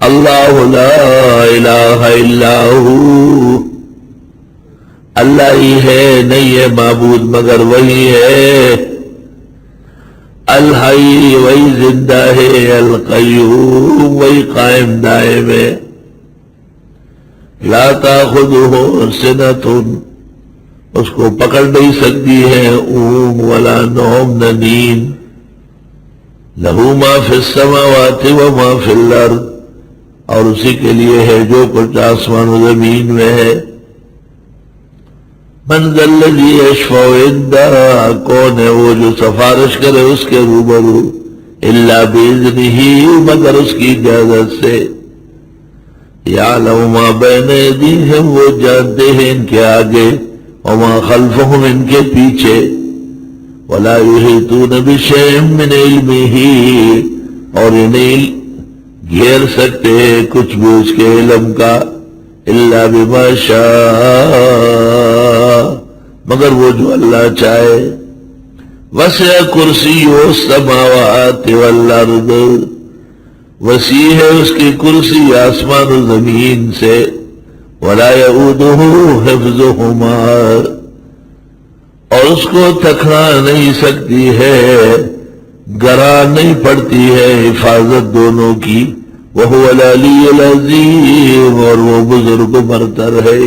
اللہ لا الہ الا ہو، اللہ ہی ہے، نہیں ہے معبود مگر وہی ہے، الحی وہی زندہ ہے، القیوم وہی قائم دائم ہے، لا تاخذہ سنۃ، اس کو پکڑ نہیں سکتی ہے اونگ ولا نوم نہ نیند، لہ ما فی السماوات و ما فی الارض، اور اسی کے لیے ہے جو کچھ آسمان و زمین میں ہے، من ذا الذی یشفع عندہ، کون ہے وہ جو سفارش کرے اس کے روبرو، الا باذنہ، مگر اس کی اجازت سے، یعلم ما بین ایدیہم، وہ جانتے ہیں ان کے آگے، وما خلفہم، ان کے پیچھے، ولا یحیطون بشیء من علمہ، اور انہیں گھیر سکتے ہیں کچھ بھی اس کے علم کا، الا بما شاء، مگر وہ جو اللہ چاہے، وسع کرسیہ السماوات والارض، وسیع ہے اس کی کرسی آسمان و زمین سے، ولا یؤودہ حفظہما، اور اس کو تکنا نہیں سکتی ہے، گرا نہیں پڑتی ہے حفاظت دونوں کی، وہو العلی العظیم، اور وہ بزرگ برتر ہے۔